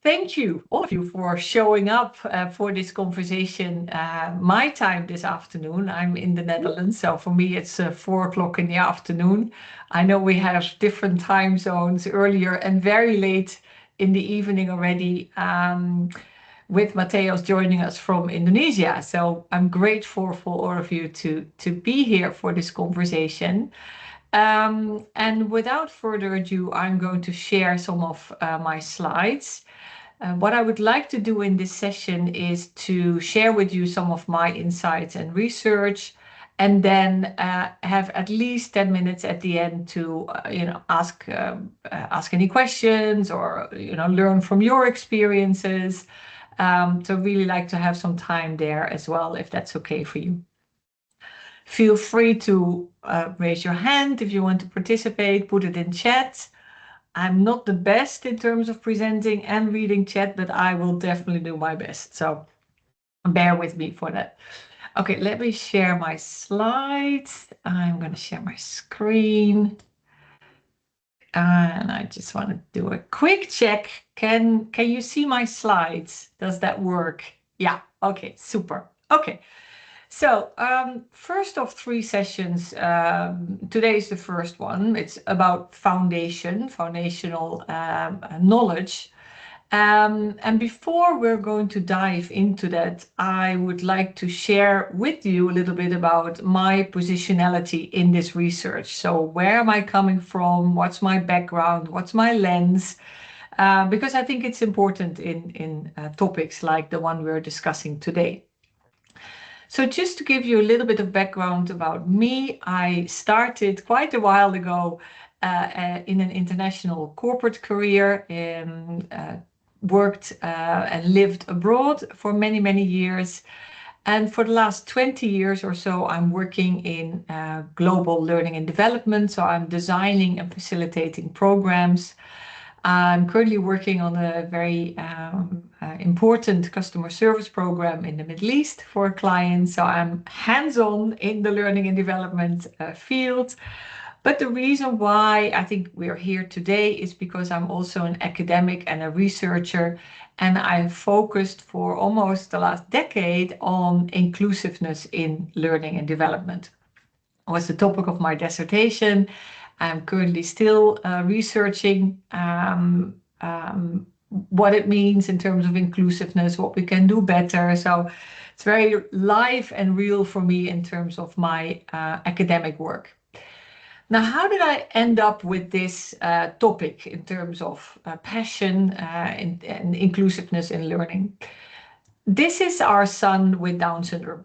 Thank you, all of you, for showing up for this conversation. My time this afternoon, I'm in the Netherlands, so for me it's 4 o'clock in the afternoon. I know we have different time zones earlier and very late in the evening already, with Mateos joining us from Indonesia. So I'm grateful for all of you to be here for this conversation. And without further ado, I'm going to share some of my slides. What I would like to do in this session is to share with you some of my insights and research, and then have at least 10 minutes at the end to ask any questions or learn from your experiences. So really like to have some time there as well, if that's okay for you. Feel free to raise your hand if you want to participate, put it in chat. I'm not the best in terms of presenting and reading chat, but I will definitely do my best. So bear with me for that. Okay, let me share my slides. I'm going to share my screen. And I just want to do a quick check. Can you see my slides? Does that work? Yeah, okay, super. Okay. So first of 3 sessions, today is the first one. It's about foundational knowledge. And before we're going to dive into that, I would like to share with you a little bit about my positionality in this research. So where am I coming from? What's my background? What's my lens? Because I think it's important in topics like the one we're discussing today. So just to give you a little bit of background about me, I started quite a while ago in an international corporate career, worked and lived abroad for many, many years. And for the last 20 years or so, I'm working in global learning and development. So I'm designing and facilitating programs. I'm currently working on a very important customer service program in the Middle East for a client. So I'm hands-on in the learning and development field. But the reason why I think we're here today is because I'm also an academic and a researcher, and I've focused for almost the last decade on inclusiveness in learning and development. It was the topic of my dissertation. I'm currently still researching what it means in terms of inclusiveness, what we can do better. So it's very live and real for me in terms of my academic work. Now, how did I end up with this topic in terms of passion and inclusiveness in learning? This is our son with Down syndrome.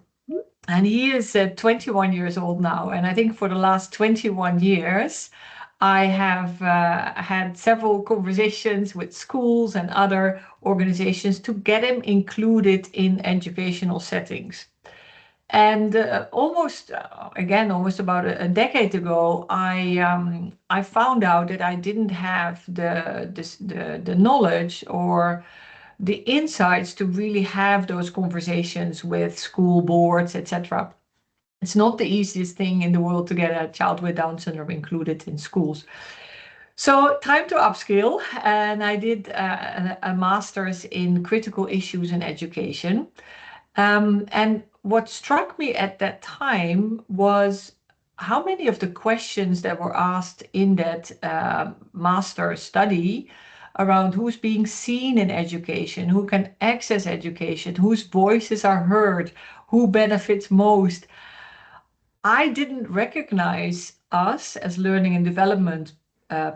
And he is 21 years old now. And I think for the last 21 years, I have had several conversations with schools and other organizations to get him included in educational settings. And almost about a decade ago, I found out that I didn't have the knowledge or the insights to really have those conversations with school boards, etc. It's not the easiest thing in the world to get a child with Down syndrome included in schools. So time to upskill, and I did a master's in critical issues in education. And what struck me at that time was how many of the questions that were asked in that master study around who's being seen in education, who can access education, whose voices are heard, who benefits most. I didn't recognize us as learning and development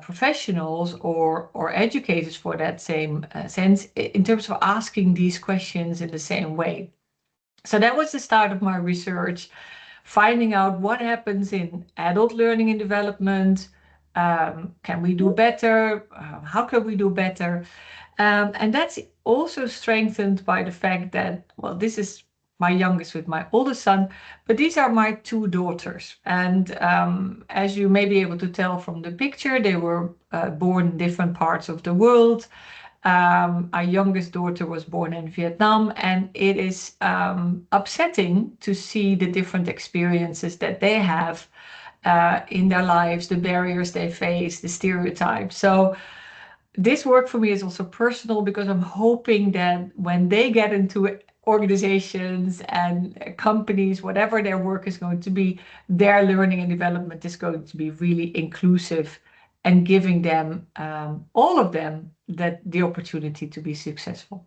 professionals or educators for that same sense in terms of asking these questions in the same way. So that was the start of my research, finding out what happens in adult learning and development. Can we do better? How can we do better? And that's also strengthened by the fact that, well, this is my youngest with my oldest son, but these are my 2 daughters. And as you may be able to tell from the picture, they were born in different parts of the world. Our youngest daughter was born in Vietnam, and it is upsetting to see the different experiences that they have in their lives, the barriers they face, the stereotypes. So this work for me is also personal because I'm hoping that when they get into organizations and companies, whatever their work is going to be, their learning and development is going to be really inclusive and giving them, all of them, that the opportunity to be successful.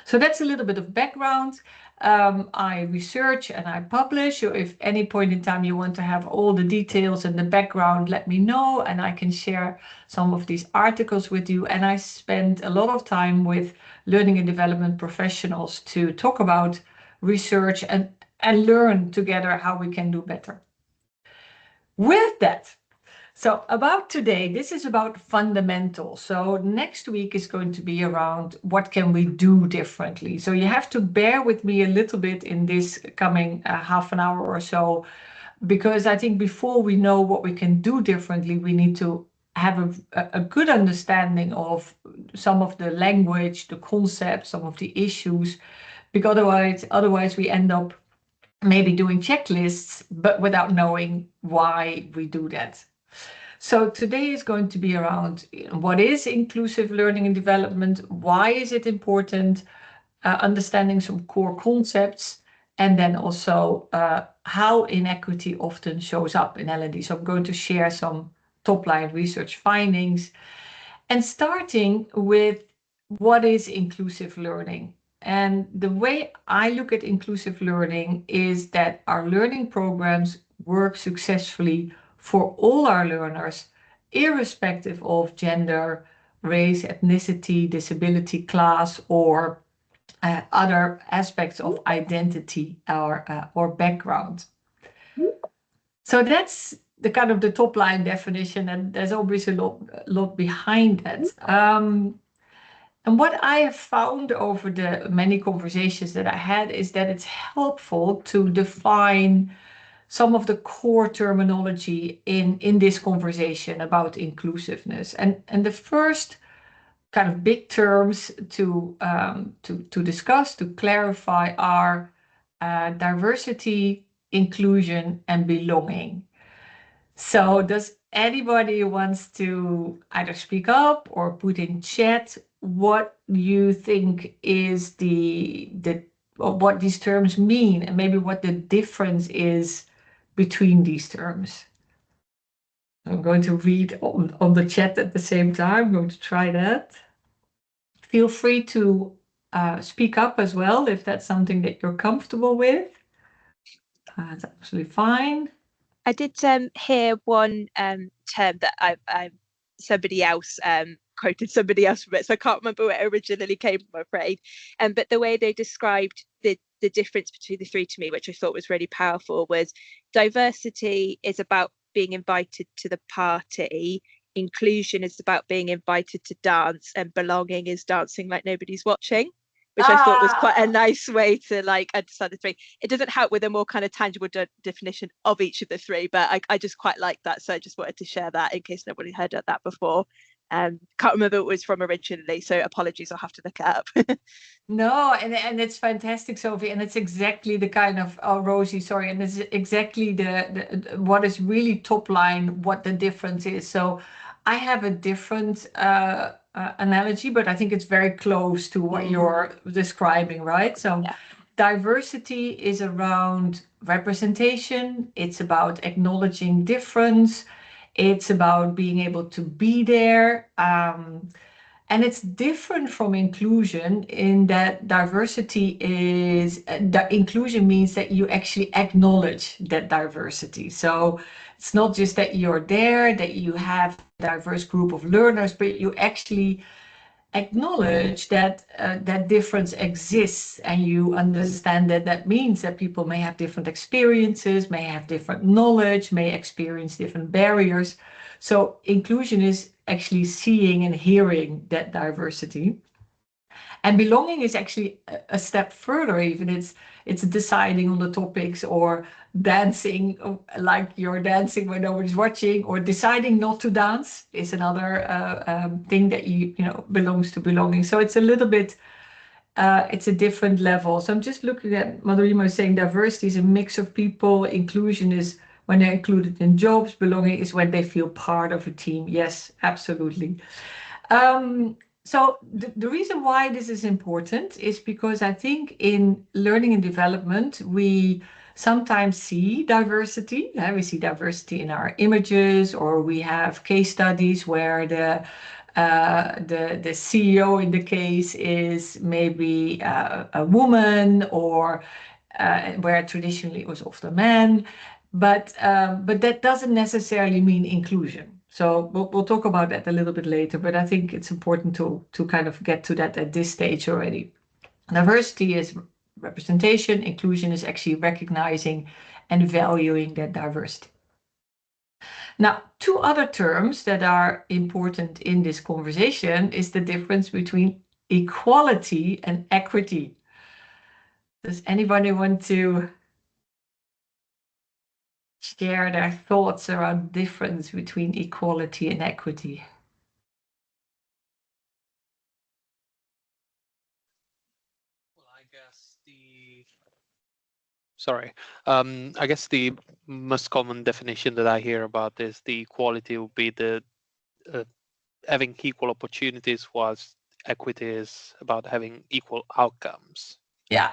So that's a little bit of background. I research and I publish. So if any point in time you want to have all the details and the background, let me know and I can share some of these articles with you. And I spend a lot of time with learning and development professionals to talk about research and learn together how we can do better. With that, so about today, this is about fundamentals. So next week is going to be around what can we do differently. So you have to bear with me a little bit in this coming half an hour or so, because I think before we know what we can do differently, we need to have a good understanding of some of the language, the concepts, some of the issues, because otherwise we end up maybe doing checklists, but without knowing why we do that. So today is going to be around what is inclusive learning and development, why is it important, understanding some core concepts, and then also how inequity often shows up in L&D. So I'm going to share some top-line research findings, and starting with what is inclusive learning. And the way I look at inclusive learning is that our learning programs work successfully for all our learners, irrespective of gender, race, ethnicity, disability, class, or other aspects of identity or background. So that's the kind of the top line definition, and there's obviously a lot behind that. And what I have found over the many conversations that I had is that it's helpful to define some of the core terminology in this conversation about inclusiveness. And the first kind of big terms to discuss, to clarify, are diversity, inclusion, and belonging. So does anybody wants to either speak up or put in chat what you think is what these terms mean, and maybe what the difference is between these terms? I'm going to read on the chat at the same time. I'm going to try that. Feel free to speak up as well if that's something that you're comfortable with. That's absolutely fine. I did hear one term that somebody else quoted somebody else from it, so I can't remember where it originally came from, I'm afraid. But the way they described the difference between the three to me, which I thought was really powerful, was diversity is about being invited to the party, inclusion is about being invited to dance, and belonging is dancing like nobody's watching, which I thought was quite a nice way to like understand the three. It doesn't help with a more kind of tangible definition of each of the three, but I just quite like that. So I just wanted to share that in case nobody heard of that before. Can't remember what it was from originally, so apologies, I'll have to look it up. No, and it's fantastic, Sophie, and it's exactly the kind of Rosie, sorry, and it's exactly the what is really top line, what the difference is. So I have a different analogy, but I think it's very close to what you're describing, right? So yeah. Diversity is around representation. It's about acknowledging difference. It's about being able to be there. And it's different from inclusion in that diversity is, inclusion means that you actually acknowledge that diversity. So it's not just that you're there, that you have a diverse group of learners, but you actually acknowledge that that difference exists, and you understand that that means that people may have different experiences, may have different knowledge, may experience different barriers. So inclusion is actually seeing and hearing that diversity. And belonging is actually a step further, even it's deciding on the topics, or dancing like you're dancing when nobody's watching, or deciding not to dance is another thing that you know belongs to belonging. So it's a little bit it's a different level. So I'm just looking at Madhurima saying diversity is a mix of people, inclusion is when they're included in jobs, belonging is when they feel part of a team. Yes, absolutely. So the reason why this is important is because I think in learning and development, we sometimes see diversity. We see diversity in our images, or we have case studies where the CEO in the case is maybe a woman, or where traditionally it was often a man. But that doesn't necessarily mean inclusion. So we'll talk about that a little bit later, but I think it's important to kind of get to that at this stage already. Diversity is representation, inclusion is actually recognizing and valuing that diversity. Now, two other terms that are important in this conversation is the difference between equality and equity. Does anybody want to share their thoughts around the difference between equality and equity? Well, I guess the most common definition that I hear about is the equality would be the having equal opportunities, whilst equity is about having equal outcomes. Yeah.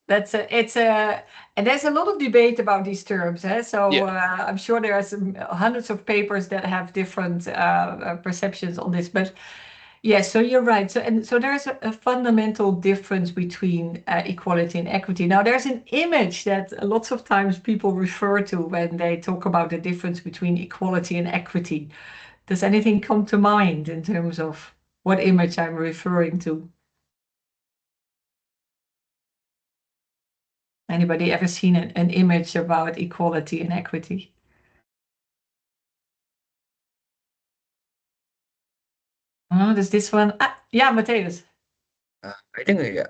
And there's a lot of debate about these terms. So I'm sure there are some hundreds of papers that have different perceptions on this. But yes, so you're right. So there's a fundamental difference between equality and equity. Now, there's an image that lots of times people refer to when they talk about the difference between equality and equity. Does anything come to mind in terms of what image I'm referring to? Anybody ever seen an image about equality and equity? Oh, there's this one. Yeah, Matthias. I think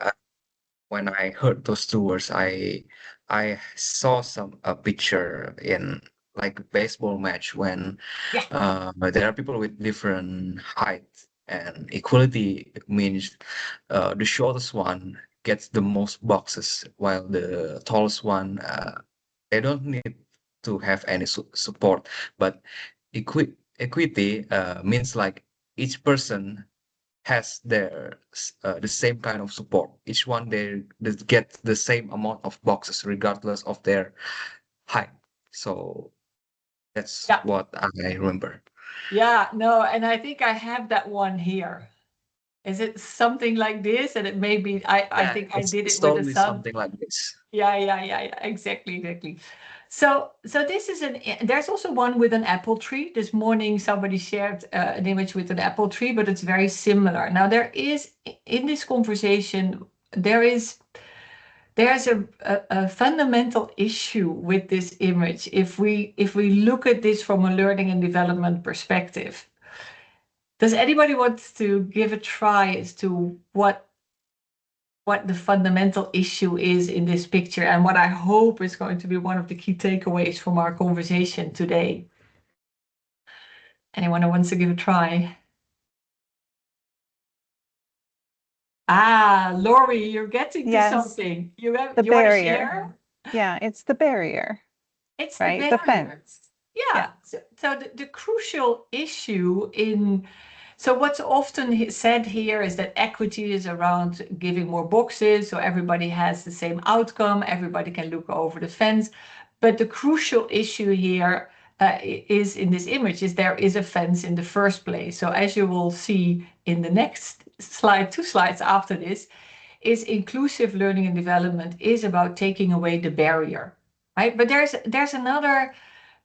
when I heard those two words, I saw a picture in like a baseball match when there are people with different height, and equality means the shortest one gets the most boxes, while the tallest one they don't need to have any support. But equity means like each person has the same kind of support. Each one they get the same amount of boxes regardless of their height. So that's what I remember. Yeah, no, and I think I have that one here. Is it something like this? And it may be, I think I did It's it with the totally sun. something like this. Yeah, exactly. So this is there's also one with an apple tree. This morning somebody shared an image with an apple tree, but it's very similar. Now there is, in this conversation, there's a fundamental issue with this image if we look at this from a learning and development perspective. Does anybody want to give a try as to what the fundamental issue is in this picture, and what I hope is going to be one of the key takeaways from our conversation today? Anyone who wants to give a try? Laurie, you're getting to something. You want to share? Yeah, it's the barrier. It's right? The The fence. Yeah. So the crucial issue so what's often said here is that equity is around giving more boxes, so everybody has the same outcome, everybody can look over the fence. But the crucial issue here is in this image is there is a fence in the first place. So as you will see in the next slide, 2 slides after this, is inclusive learning and development is about taking away the barrier, right? But there's another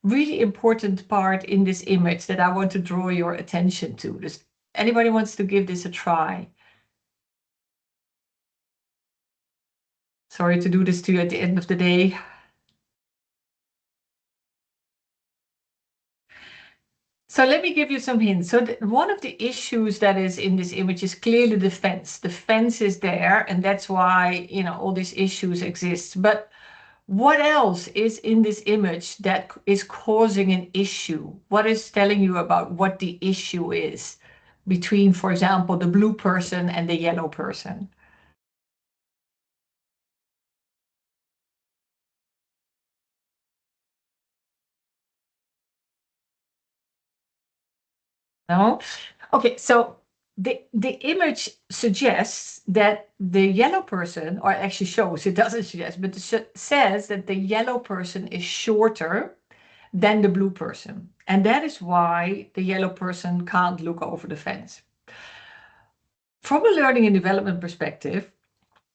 really important part in this image that I want to draw your attention to. Does anybody wants to give this a try? Sorry to do this to you at the end of the day. So let me give you some hints. So one of the issues that is in this image is clearly the fence. The fence is there, and that's why, all these issues exist. But what else is in this image that is causing an issue? What is telling you about what the issue is between, for example, the blue person and the yellow person? No? Okay, so the image suggests that the yellow person, or actually shows, it doesn't suggest, but it says that the yellow person is shorter than the blue person. And that is why the yellow person can't look over the fence. From a learning and development perspective,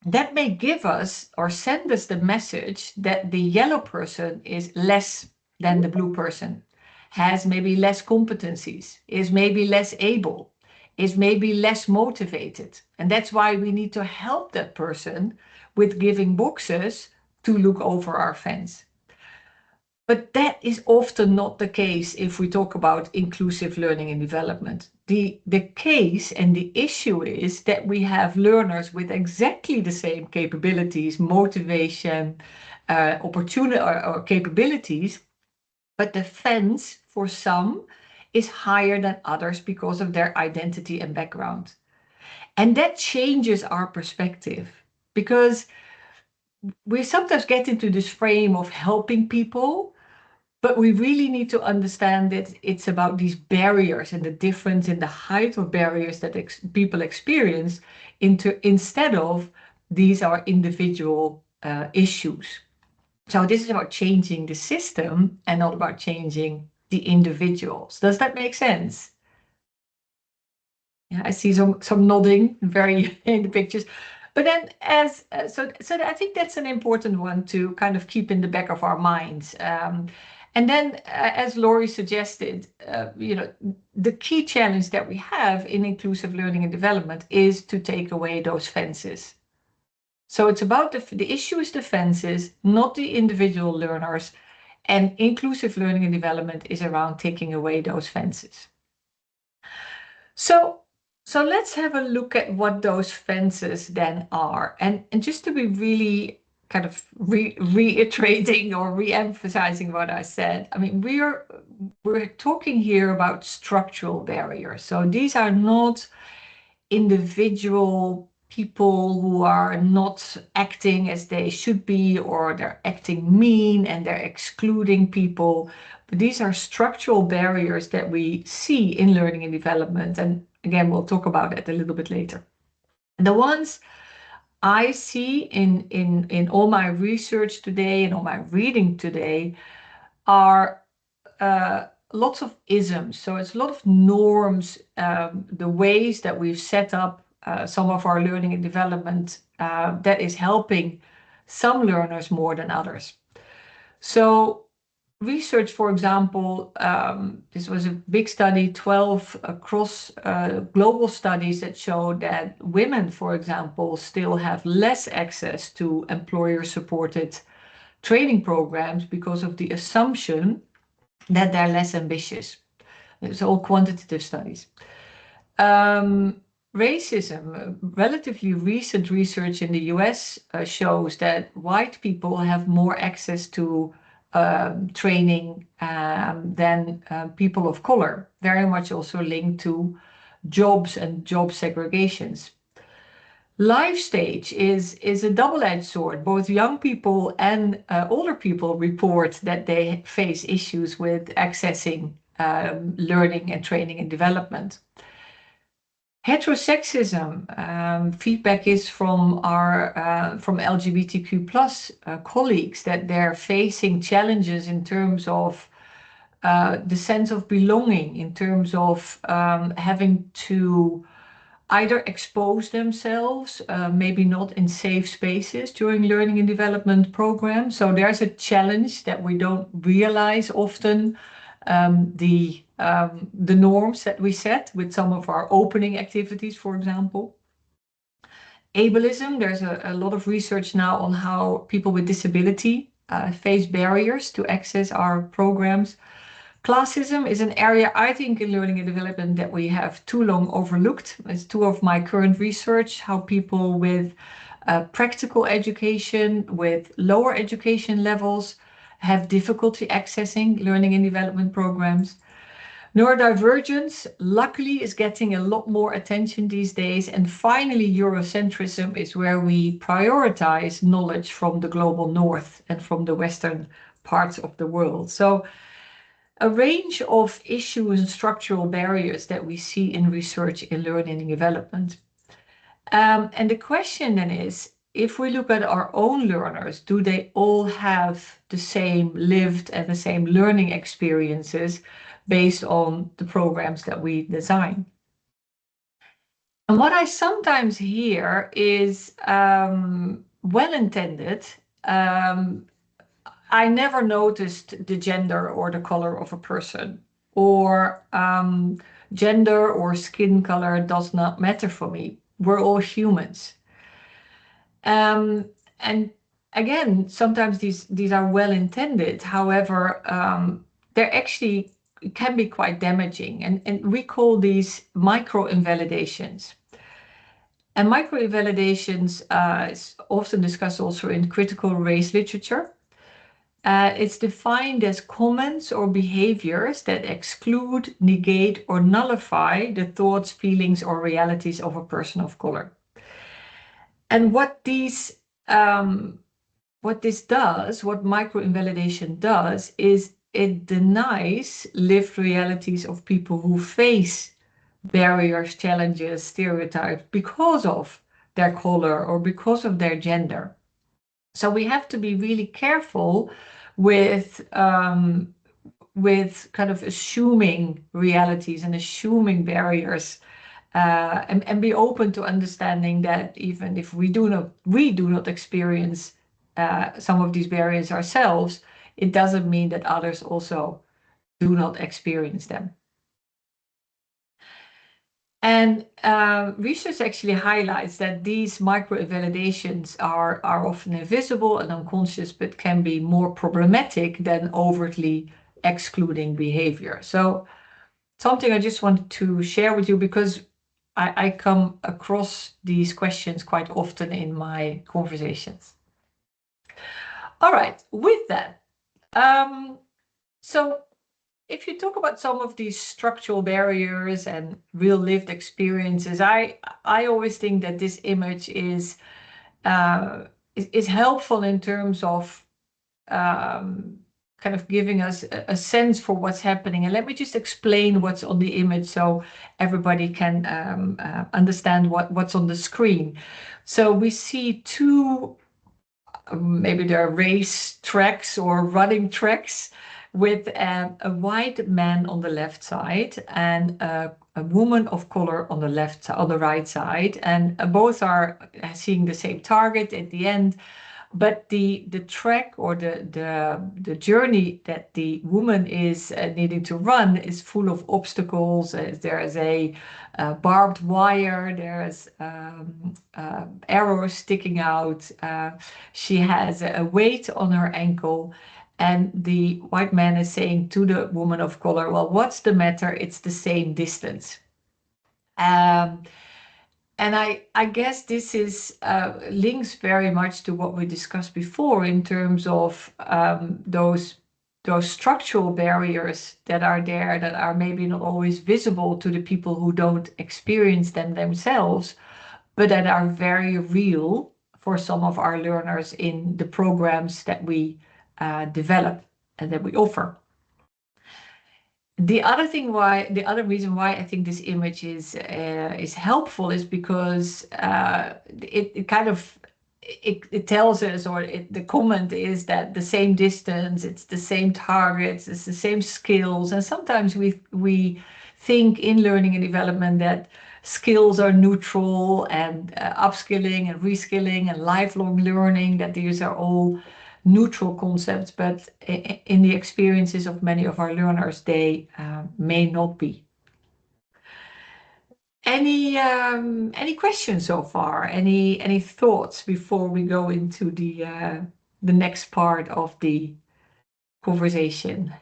that may give us or send us the message that the yellow person is less than the blue person, has maybe less competencies, is maybe less able, is maybe less motivated. And that's why we need to help that person with giving boxes to look over our fence. But that is often not the case if we talk about inclusive learning and development. The case and the issue is that we have learners with exactly the same capabilities, motivation, opportunity or capabilities, but the fence for some is higher than others because of their identity and background. And that changes our perspective, because we sometimes get into this frame of helping people, but we really need to understand that it's about these barriers and the difference in the height of barriers that people experience instead of these are individual issues. So this is about changing the system and not about changing the individuals. Does that make sense? Yeah, I see some nodding very in the pictures. But then so I think that's an important one to kind of keep in the back of our minds. And then, as Laurie suggested, the key challenge that we have in inclusive learning and development is to take away those fences. So it's about the issue is the fences, not the individual learners. And inclusive learning and development is around taking away those fences. So let's have a look at what those fences then are. And just to be really kind of reiterating or re-emphasizing what I said, I mean, we're talking here about structural barriers. So these are not individual people who are not acting as they should be, or they're acting mean and they're excluding people. But these are structural barriers that we see in learning and development. And again, we'll talk about that a little bit later. The ones I see in all my research today and all my reading today are lots of isms. So it's a lot of norms, the ways that we've set up some of our learning and development that is helping some learners more than others. So research, for example, this was a big study, 12 across global studies that showed that women, for example, still have less access to employer-supported training programs because of the assumption that they're less ambitious. It's all quantitative studies. Racism, relatively recent research in the US shows that white people have more access to training than people of color, very much also linked to jobs and job segregations. Life stage is a double-edged sword. Both young people and older people report that they face issues with accessing learning and training and development. Heterosexism, feedback is from our from LGBTQ plus colleagues that they're facing challenges in terms of the sense of belonging, in terms of having to either expose themselves, maybe not in safe spaces during learning and development programs. So there's a challenge that we don't realize often, the norms that we set with some of our opening activities, for example. Ableism, there's a lot of research now on how people with disability face barriers to access our programs. Classism is an area, I think, in learning and development that we have too long overlooked. It's two of my current research, how people with practical education, with lower education levels, have difficulty accessing learning and development programs. Neurodivergence, luckily, is getting a lot more attention these days. And finally, Eurocentrism is where we prioritize knowledge from the global north and from the Western parts of the world. So a range of issues and structural barriers that we see in research in learning and development. And the question then is, if we look at our own learners, do they all have the same lived and the same learning experiences based on the programs that we design? And what I sometimes hear is well-intended. I never noticed the gender or the color of a person, or gender or skin color does not matter for me. We're all humans. And again, sometimes these are well-intended. However, they're actually can be quite damaging. And we call these micro-invalidations. And micro-invalidations is often discussed also in critical race literature. It's defined as comments or behaviors that exclude, negate, or nullify the thoughts, feelings, or realities of a person of color. And what this does, what micro-invalidation does, is it denies lived realities of people who face barriers, challenges, stereotypes because of their color or because of their gender. So we have to be really careful with kind of assuming realities and assuming barriers, and be open to understanding that even if we do not experience some of these barriers ourselves, it doesn't mean that others also do not experience them. And research actually highlights that these micro-invalidations are often invisible and unconscious, but can be more problematic than overtly excluding behavior. So something I just wanted to share with you, because I come across these questions quite often in my conversations. All right, with that, so if you talk about some of these structural barriers and real lived experiences, I always think that this image is helpful in terms of kind of giving us a sense for what's happening. And let me just explain what's on the image so everybody can understand what's on the screen. So we see two, maybe they're race tracks or running tracks, with a white man on the left side and a woman of color on the right side, and both are seeing the same target at the end. But the track or the journey that the woman is needing to run is full of obstacles. There is a barbed wire, there's arrows sticking out. She has a weight on her ankle, and the white man is saying to the woman of color, well, what's the matter? It's the same distance. And I guess this is links very much to what we discussed before in terms of those structural barriers that are there, that are maybe not always visible to the people who don't experience them themselves, but that are very real for some of our learners in the programs that we develop and that we offer. The other reason why I think this image is helpful is because it kind of tells us, or the comment is that the same distance, it's the same targets, it's the same skills, and sometimes we think in learning and development that skills are neutral, and upskilling and reskilling and lifelong learning, that these are all neutral concepts, but in the experiences of many of our learners, they may not be. Any questions so far? Any thoughts before we go into the next part of the conversation?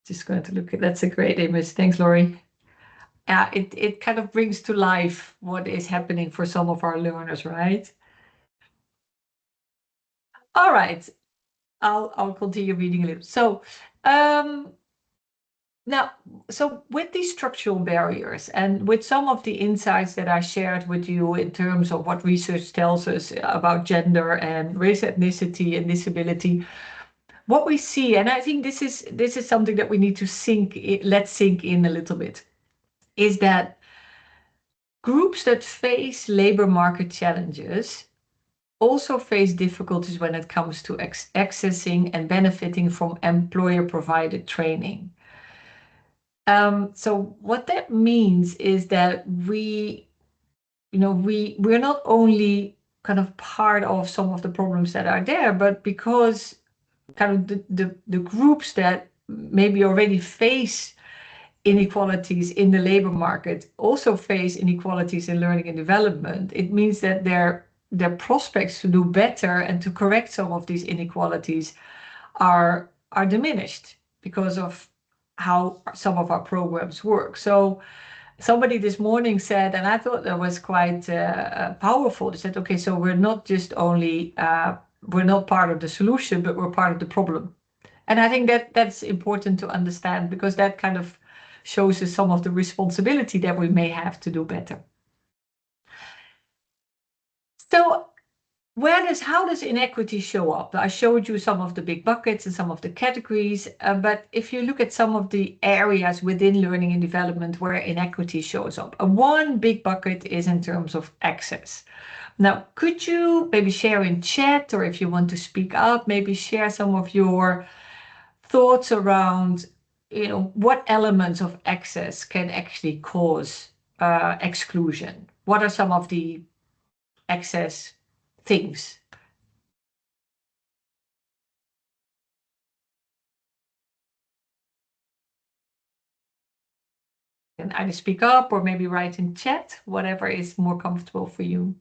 Just going to look at, that's a great image. Thanks, Laurie. It kind of brings to life what is happening for some of our learners, right? All right, I'll continue reading a little. So now, so with these structural barriers and with some of the insights that I shared with you in terms of what research tells us about gender and race, ethnicity, and disability, what we see, and I think this is something that we need to let sink in a little bit, is that groups that face labor market challenges also face difficulties when it comes to accessing and benefiting from employer-provided training. So what that means is that we're not only kind of part of some of the problems that are there, but because kind of the groups that maybe already face inequalities in the labor market also face inequalities in learning and development, it means that their prospects to do better and to correct some of these inequalities are diminished because of how some of our programs work. So somebody this morning said, and I thought that was quite powerful, they said, okay, so we're not just only, we're not part of the solution, but we're part of the problem. And I think that's important to understand, because that kind of shows us some of the responsibility that we may have to do better. So how does inequity show up? I showed you some of the big buckets and some of the categories, but if you look at some of the areas within learning and development where inequity shows up, one big bucket is in terms of access. Now, could you maybe share in chat, or if you want to speak up, maybe share some of your thoughts around, what elements of access can actually cause exclusion? What are some of the access things? You can either speak up or maybe write in chat, whatever is more comfortable for you.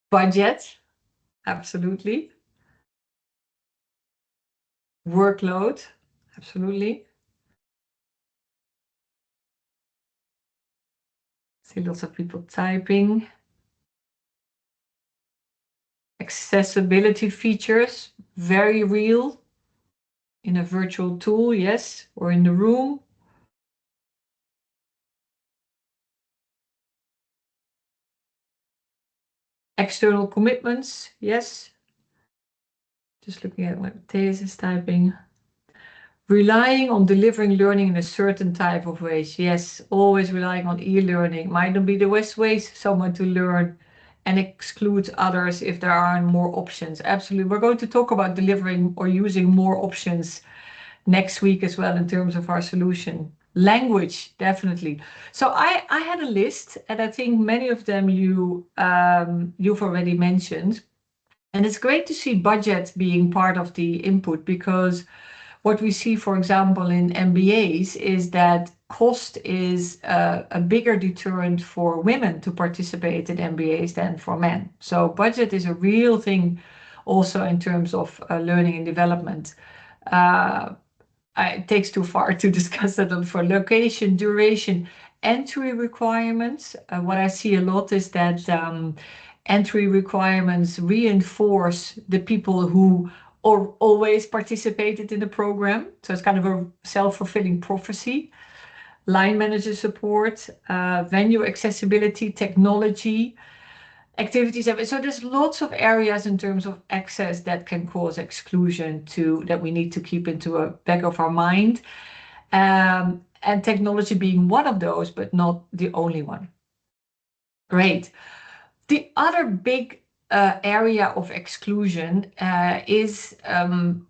Budget, absolutely. Workload, absolutely. See lots of people typing. Accessibility features, very real. In a virtual tool, yes, or in the room. External commitments, yes. Just looking at what Thijs is typing. Relying on delivering learning in a certain type of ways. Yes, always relying on e-learning. Might not be the best ways someone to learn, and exclude others if there are more options. Absolutely. We're going to talk about delivering or using more options next week as well in terms of our solution. Language, definitely. So I had a list, and I think many of them you've already mentioned. And it's great to see budget being part of the input, because what we see, for example, in MBAs is that cost is a bigger deterrent for women to participate in MBAs than for men. So budget is a real thing also in terms of learning and development. It takes too far to discuss that for location, duration, entry requirements. What I see a lot is that entry requirements reinforce the people who always participated in the program. So it's kind of a self-fulfilling prophecy. Line manager support, venue accessibility, technology, activities. So there's lots of areas in terms of access that can cause exclusion that we need to keep into a back of our mind. And technology being one of those, but not the only one. Great. The other big area of exclusion is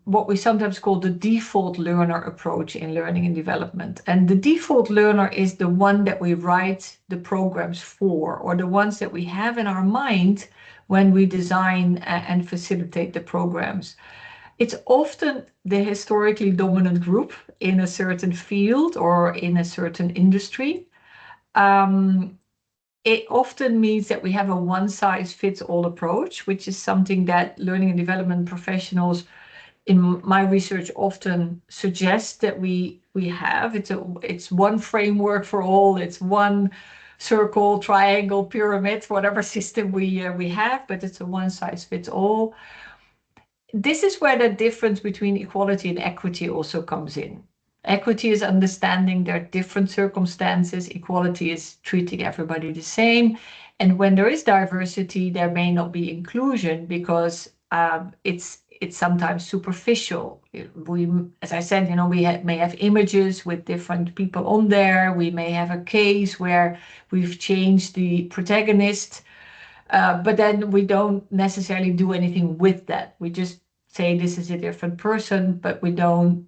what we sometimes call the default learner approach in learning and development. And the default learner is the one that we write the programs for, or the ones that we have in our mind when we design and facilitate the programs. It's often the historically dominant group in a certain field or in a certain industry. It often means that we have a one-size-fits-all approach, which is something that learning and development professionals in my research often suggest that we have. It's one framework for all. It's one circle, triangle, pyramid, whatever system we have, but it's a one-size-fits-all. This is where the difference between equality and equity also comes in. Equity is understanding there are different circumstances. Equality is treating everybody the same. And when there is diversity, there may not be inclusion because it's sometimes superficial. We, as I said, we may have images with different people on there. We may have a case where we've changed the protagonist, but then we don't necessarily do anything with that. We just say this is a different person, but we don't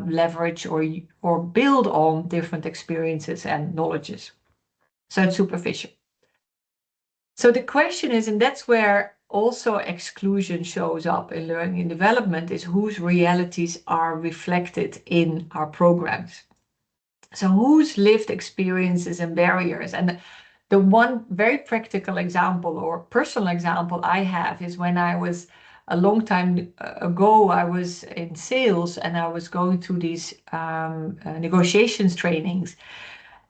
leverage or build on different experiences and knowledges. So it's superficial. So the question is, and that's where also exclusion shows up in learning and development, is whose realities are reflected in our programs. So whose lived experiences and barriers. And the one very practical example or personal example I have is when I was a long time ago, I was in sales and I was going through these negotiations trainings.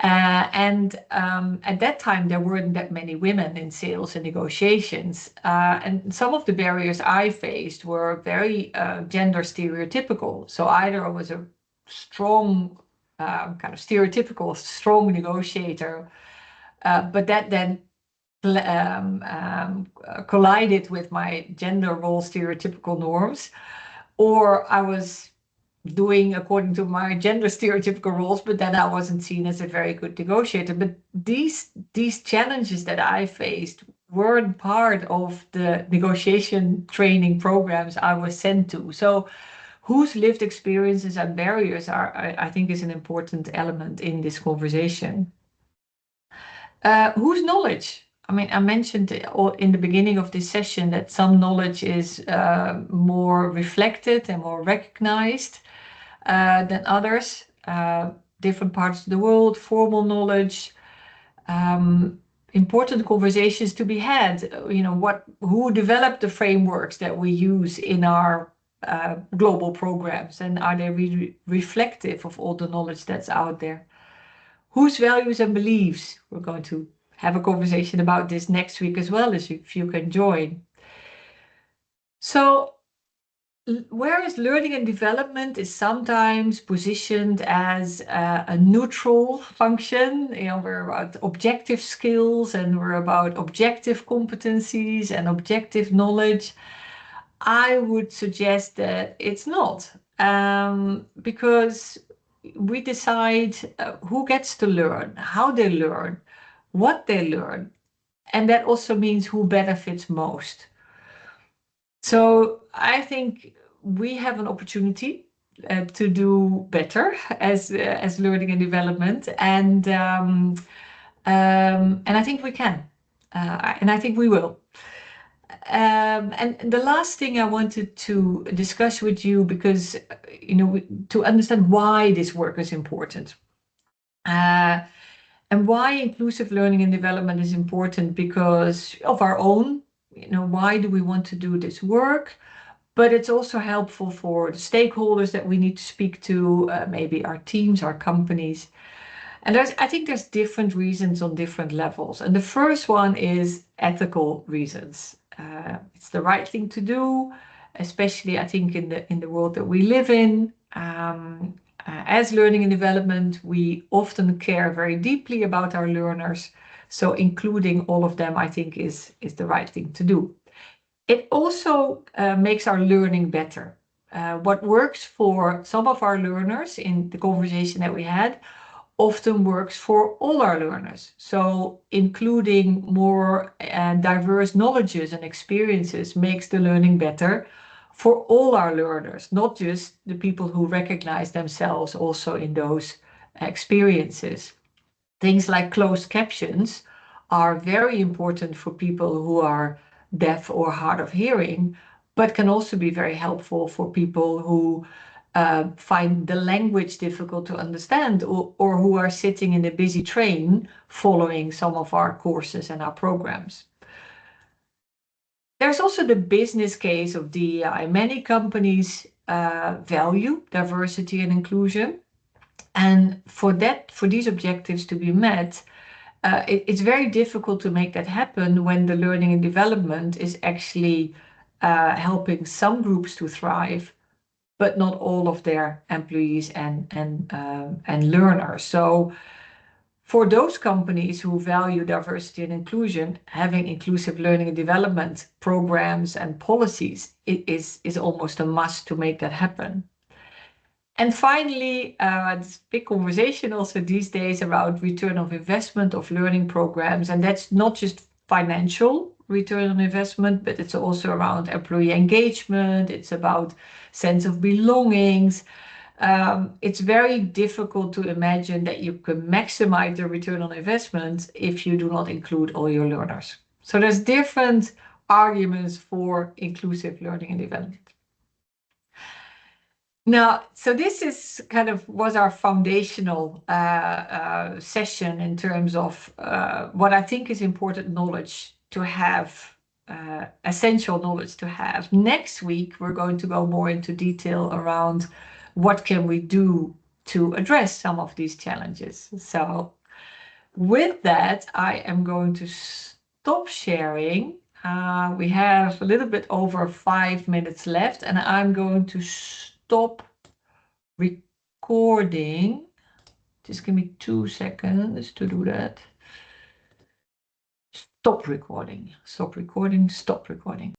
And at that time, there weren't that many women in sales and negotiations. And some of the barriers I faced were very gender stereotypical. So either I was a strong, kind of stereotypical, strong negotiator, but that then collided with my gender role stereotypical norms, or I was doing according to my gender stereotypical roles, but then I wasn't seen as a very good negotiator. But these challenges that I faced weren't part of the negotiation training programs I was sent to. So whose lived experiences and barriers are, I think, is an important element in this conversation. Whose knowledge? I mean, I mentioned in the beginning of this session that some knowledge is more reflected and more recognized than others. Different parts of the world, formal knowledge, important conversations to be had. Who developed the frameworks that we use in our global programs, and are they really reflective of all the knowledge that's out there? Whose values and beliefs? We're going to have a conversation about this next week as well, if you can join. So whereas learning and development is sometimes positioned as a neutral function, we're about objective skills and we're about objective competencies and objective knowledge, I would suggest that it's not, because we decide who gets to learn, how they learn, what they learn, and that also means who benefits most. So I think we have an opportunity to do better as learning and development, and I think we can, and I think we will. And the last thing I wanted to discuss with you, because to understand why this work is important, and why inclusive learning and development is important, because of our own, why do we want to do this work? But it's also helpful for the stakeholders that we need to speak to, maybe our teams, our companies. And I think there's different reasons on different levels. And the first one is ethical reasons. It's the right thing to do, especially I think in the world that we live in. As learning and development, we often care very deeply about our learners. So including all of them, I think, is the right thing to do. It also makes our learning better. What works for some of our learners in the conversation that we had often works for all our learners. So including more diverse knowledges and experiences makes the learning better for all our learners, not just the people who recognize themselves also in those experiences. Things like closed captions are very important for people who are deaf or hard of hearing, but can also be very helpful for people who find the language difficult to understand, or who are sitting in a busy train following some of our courses and our programs. There's also the business case of DEI. Many companies value diversity and inclusion, and for these objectives to be met, it's very difficult to make that happen when the learning and development is actually helping some groups to thrive, but not all of their employees and learners. So for those companies who value diversity and inclusion, having inclusive learning and development programs and policies is almost a must to make that happen. And finally, this big conversation also these days around return of investment of learning programs, and that's not just financial return on investment, but it's also around employee engagement, it's about sense of belongings. It's very difficult to imagine that you can maximize the return on investment if you do not include all your learners. So there's different arguments for inclusive learning and development. Now, so this is was our foundational session in terms of what I think is important knowledge to have, essential knowledge to have. Next week, we're going to go more into detail around what can we do to address some of these challenges. So with that, I am going to stop sharing. We have a little bit over 5 minutes left, and I'm going to stop recording. Just give me 2 seconds to do that. Stop recording, stop recording, stop recording.